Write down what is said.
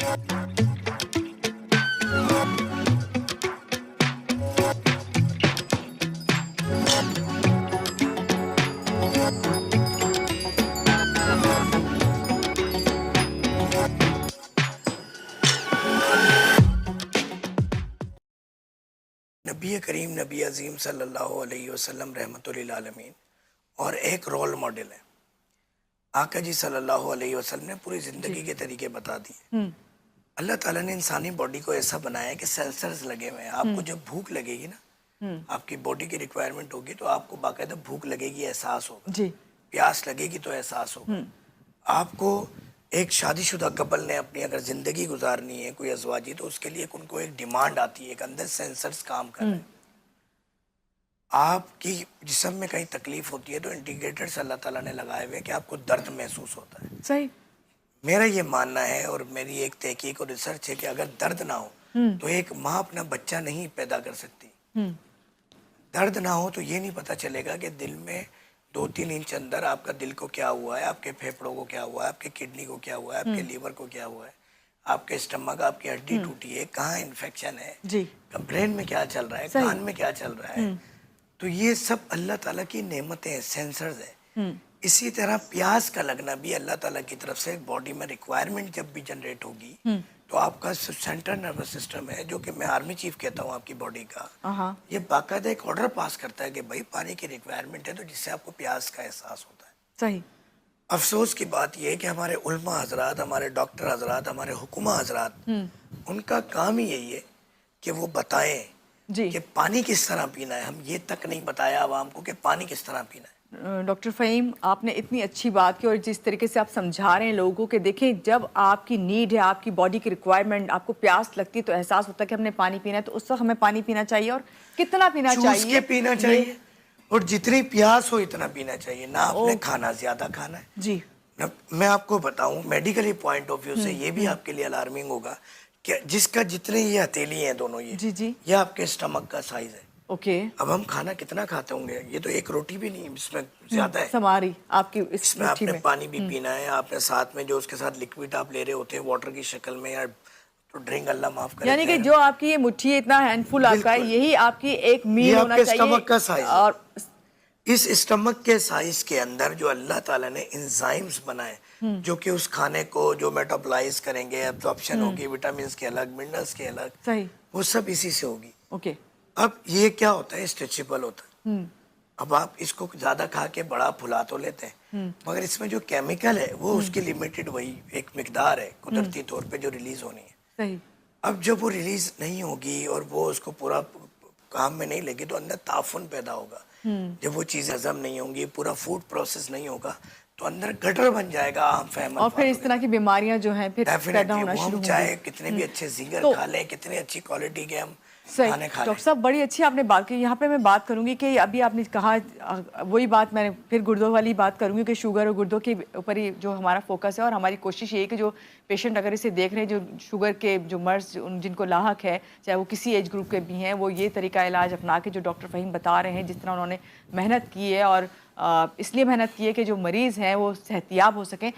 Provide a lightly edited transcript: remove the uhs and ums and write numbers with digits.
नबी करीम नबी अजीम सल्लल्लाहु अलैहि वसल्लम रहमतुल लिल आलमीन और एक रोल मॉडल है। आका जी सल्लल्लाहु अलैहि वसल्लम ने पूरी ज़िंदगी के तरीके बता दिए। अल्लाह ताला ने इंसानी बॉडी को ऐसा बनाया है कि सेंसर्स लगे हुए हैं। आपको जब भूख लगेगी ना, आपकी बॉडी की रिक्वायरमेंट होगी तो आपको बाकायदा भूख लगेगी, एहसास होगा। जी। प्यास लगेगी तो एहसास होगा। आपको एक शादीशुदा कपल ने अपनी अगर ज़िंदगी गुजारनी है कोई अज़वाजी, तो उसके लिए उनको एक डिमांड आती है, एक अंदर सेंसर्स काम कर रहे हैं। आपकी जिस्म में कहीं तकलीफ होती है तो इंडिकेटर्स अल्लाह ताला ने लगाए हुए हैं कि आपको दर्द महसूस होता है। सही। मेरा ये मानना है और मेरी एक तहकीक और रिसर्च है कि अगर दर्द ना हो तो एक माँ अपना बच्चा नहीं पैदा कर सकती। दर्द ना हो तो ये नहीं पता चलेगा कि दिल में 2-3 इंच अंदर आपका दिल को क्या हुआ है, आपके फेफड़ों को क्या हुआ है, आपके किडनी को क्या हुआ है, आपके लीवर को क्या हुआ है, आपके स्टमक, आपकी हड्डी टूटी है, कहाँ इन्फेक्शन है, जी। ब्रेन में क्या चल रहा है, कान में क्या चल रहा है। तो ये सब अल्लाह ताला की नेमतें हैं, सेंसर्स है। इसी तरह प्यास का लगना भी अल्लाह ताला की तरफ से बॉडी में रिक्वायरमेंट जब भी जनरेट होगी तो आपका सेंट्रल नर्वस सिस्टम है, जो कि मैं आर्मी चीफ कहता हूँ आपकी बॉडी का, ये बाकायदा एक ऑर्डर पास करता है कि भाई पानी की रिक्वायरमेंट है, तो जिससे आपको प्यास का एहसास होता है। सही। अफसोस की बात यह है कि हमारे उलमा हजरात, हमारे डॉक्टर हजरात, हमारे हुकुमा हजरात, उनका काम ही यही है कि वो बताएं जी। कि पानी किस तरह पीना है। हम ये तक नहीं बताया आवाम को कि पानी किस तरह पीना है। डॉक्टर फ़हीम, आपने इतनी अच्छी बात की और जिस तरीके से आप समझा रहे हैं लोगों को कि देखें, जब आपकी नीड है, आपकी बॉडी की रिक्वायरमेंट, आपको प्यास लगती है तो एहसास होता है कि हमने पानी पीना है, तो उस वक्त हमें पानी पीना चाहिए और कितना पीना चाहिए। चूस के पीना चाहिए और जितनी प्यास हो इतना पीना चाहिए, ना आपने खाना ज्यादा खाना है। जी। मैं आपको बताऊं मेडिकली पॉइंट ऑफ व्यू से ये भी आपके लिए अलार्मिंग होगा कि जिसका जितने ये हथेली हैं दोनों, ये आपके स्टमक का साइज है। ओके। अब हम खाना कितना खाते होंगे, ये तो एक रोटी भी नहीं, इसमें ज्यादा है। समारी आपकी इसमें आपने पानी भी पीना है, आपने साथ में जो उसके साथ लिक्विड आप ले रहे होते हैं वाटर की शक्ल में, या तो ड्रिंक अल्लाह माफ करे, यानी कि जो आपकी ये मुट्ठी इतना हैंडफुल आपका है, यही आपकी एक मील होना चाहिए। स्टमक का साइज और इस स्टमक के साइज के अंदर जो अल्लाह ताला ने एंजाइम्स बनाए जो कि उस खाने को जो मेटाबोलाइज करेंगे, एब्जॉर्प्शन होगी, विटामिन के अलग, मिनरल्स के अलग, सही, वो सब इसी से होगी। ओके। अब ये क्या होता है, स्ट्रेचेबल होता है। अब आप इसको ज्यादा खा के बड़ा फुला तो लेते हैं, मगर इसमें जो केमिकल है वो उसकी लिमिटेड वही एक मिकदार है कुदरती तौर पे जो रिलीज होनी है। सही। अब जब वो रिलीज नहीं होगी और वो उसको पूरा काम में नहीं लगी तो अंदर ताफुन पैदा होगा। जब वो चीजें हजम नहीं होंगी, पूरा फूड प्रोसेस नहीं होगा, तो अंदर गटर बन जाएगा आम और फिर इस तरह की बीमारियां जो हैं फिर पैदा होना शुरू होंगी। चाहे कितने भी अच्छे जिगर खा लें, कितने अच्छी क्वालिटी के हम खाने खा लें। डॉक्टर साहब, बड़ी अच्छी आपने बात की। यहाँ पे मैं बात करूंगी कि अभी आपने कहा, वही बात मैं फिर गुर्दों वाली बात करूंगी कि शुगर और गुर्दों के ऊपर ही जो हमारा फोकस है, और हमारी कोशिश ये है कि जो पेशेंट अगर इसे देख रहे हैं, जो शुगर के जो मर्ज जिनको लाहक है, चाहे वो किसी एज ग्रुप के भी हैं, वो ये तरीका इलाज अपना के जो डॉक्टर फ़हीम बता रहे हैं, जिस तरह उन्होंने मेहनत की है और इसलिए मेहनत की है कि जो मरीज़ हैं वो सेहतियाब हो सकें।